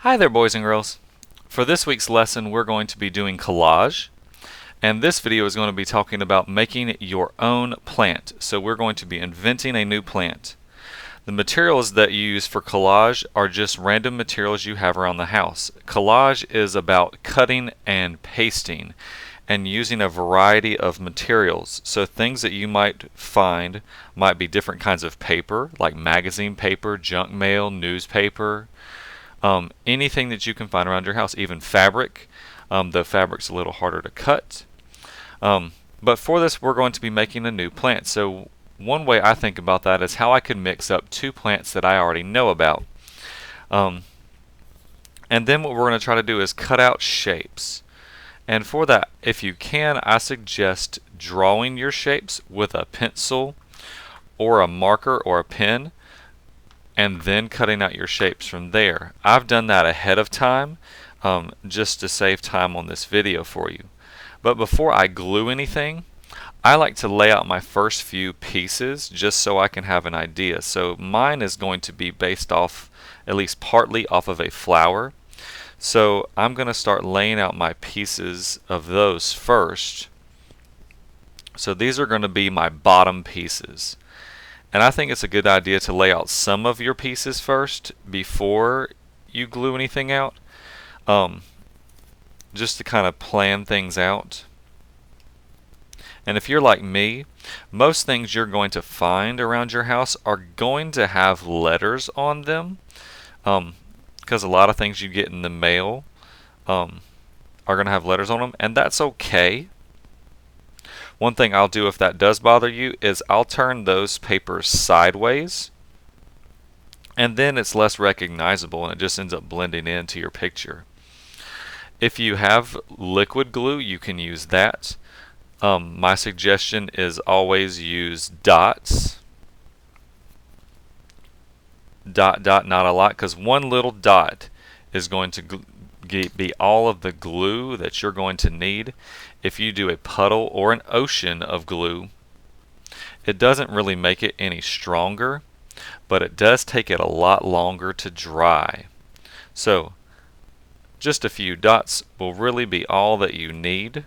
Hi there, boys and girls. For this week's lesson, we're going to be doing collage, and this video is going to be talking about making your own plant. So we're going to be inventing a new plant. The materials that you use for collage are just random materials you have around the house. Collage is about cutting and pasting and using a variety of materials. So things that you might find might be different kinds of paper, like magazine paper, junk mail, newspaper, anything that you can find around your house, even fabric, though fabric's a little harder to cut. But for this, we're going to be making a new plant. So one way I think about that is how I could mix up two plants that I already know about. And then what we're going to try to do is cut out shapes. And for that, if you can, I suggest drawing your shapes with a pencil or a marker or a pen, and then cutting out your shapes from there. I've done that ahead of time just to save time on this video for you. But before I glue anything, I like to lay out my first few pieces just so I can have an idea. So mine is going to be based off, at least partly off of a flower. So I'm going to start laying out my pieces of those first. So these are going to be my bottom pieces. And I think it's a good idea to lay out some of your pieces first before you glue anything out, just to kind of plan things out. And if you're like me, most things you're going to find around your house are going to have letters on them, because a lot of things you get in the mail are going to have letters on them, and that's okay. One thing I'll do if that does bother you is I'll turn those papers sideways, and then it's less recognizable and it just ends up blending into your picture. If you have liquid glue, you can use that. My suggestion is always use dots. Dot, dot, not a lot, because one little dot is going to be all of the glue that you're going to need. If you do a puddle or an ocean of glue, it doesn't really make it any stronger, but it does take it a lot longer to dry. So just a few dots will really be all that you need.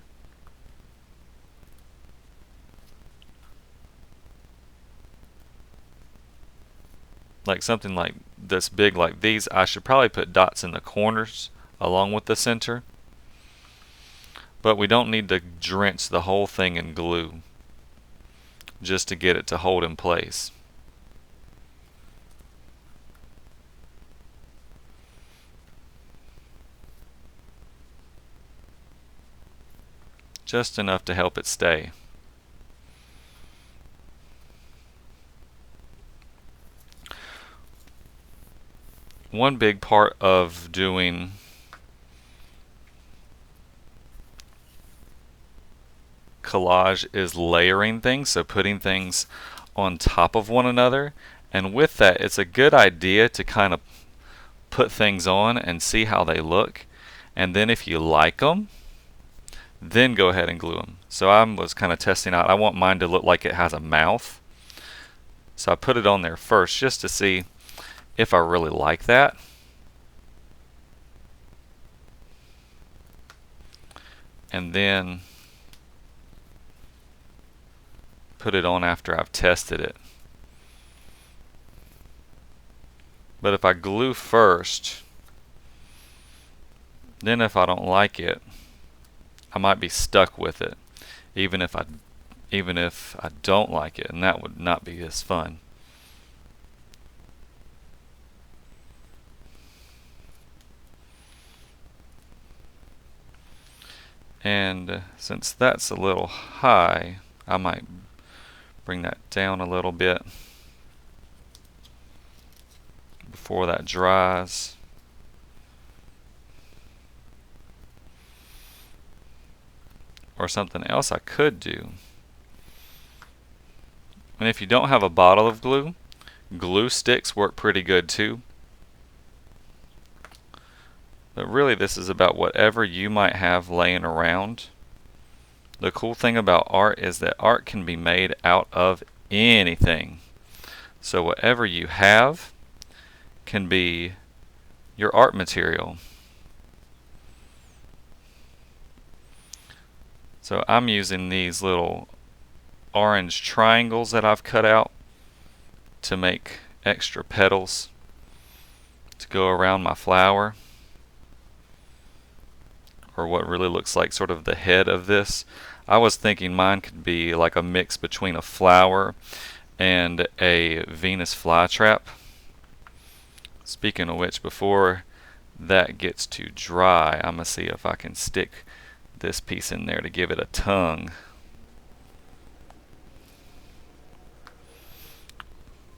Like something like this big like these, I should probably put dots in the corners along with the center. But we don't need to drench the whole thing in glue just to get it to hold in place. Just enough to help it stay. One big part of doing collage is layering things, so putting things on top of one another. And with that, it's a good idea to kind of put things on and see how they look, and then if you like them, then go ahead and glue them. So I was kind of testing out, I want mine to look like it has a mouth, so I put it on there first just to see if I really like that. And then put it on after I've tested it. But if I glue first, then if I don't like it, I might be stuck with it, even if I don't like it, and that would not be as fun. And since that's a little high, I might bring that down a little bit before that dries. Or something else I could do. And if you don't have a bottle of glue, glue sticks work pretty good too. But really this is about whatever you might have laying around. The cool thing about art is that art can be made out of anything. So whatever you have can be your art material. So I'm using these little orange triangles that I've cut out to make extra petals to go around my flower, or what really looks like sort of the head of this. I was thinking mine could be like a mix between a flower and a Venus flytrap. Speaking of which, before that gets too dry, I'm going to see if I can stick this piece in there to give it a tongue.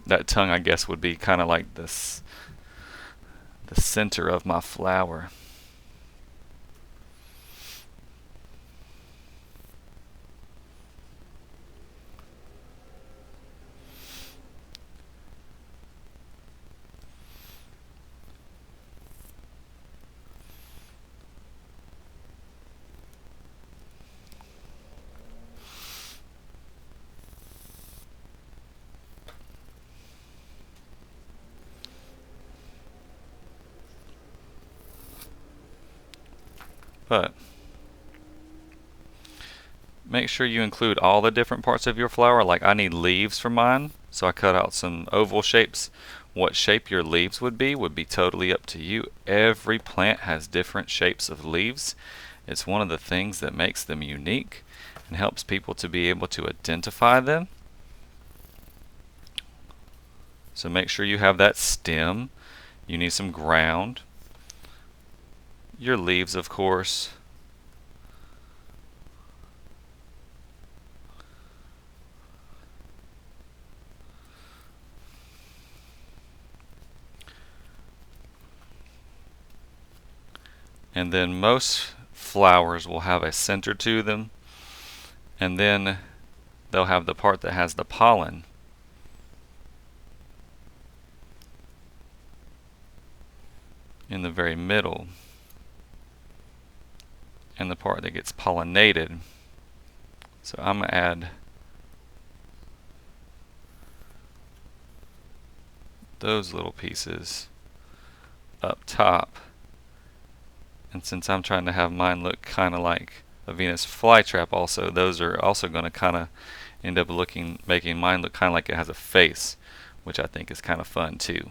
That tongue, I guess, would be kind of like this, the center of my flower. But make sure you include all the different parts of your flower. Like I need leaves for mine, so I cut out some oval shapes. What shape your leaves would be totally up to you. Every plant has different shapes of leaves. It's one of the things that makes them unique and helps people to be able to identify them. So make sure you have that stem. You need some ground. Your leaves, of course. And then most flowers will have a center to them, and then they'll have the part that has the pollen. In the very middle, and the part that gets pollinated. So I'm going to add those little pieces up top. And since I'm trying to have mine look kind of like a Venus flytrap also, those are also going to kind of end up making mine look kind of like it has a face, which I think is kind of fun too.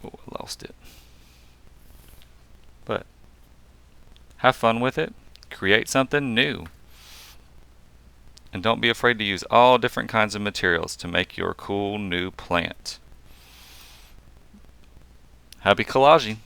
Oh, I lost it. But have fun with it. Create something new. And don't be afraid to use all different kinds of materials to make your cool new plant. Happy collaging!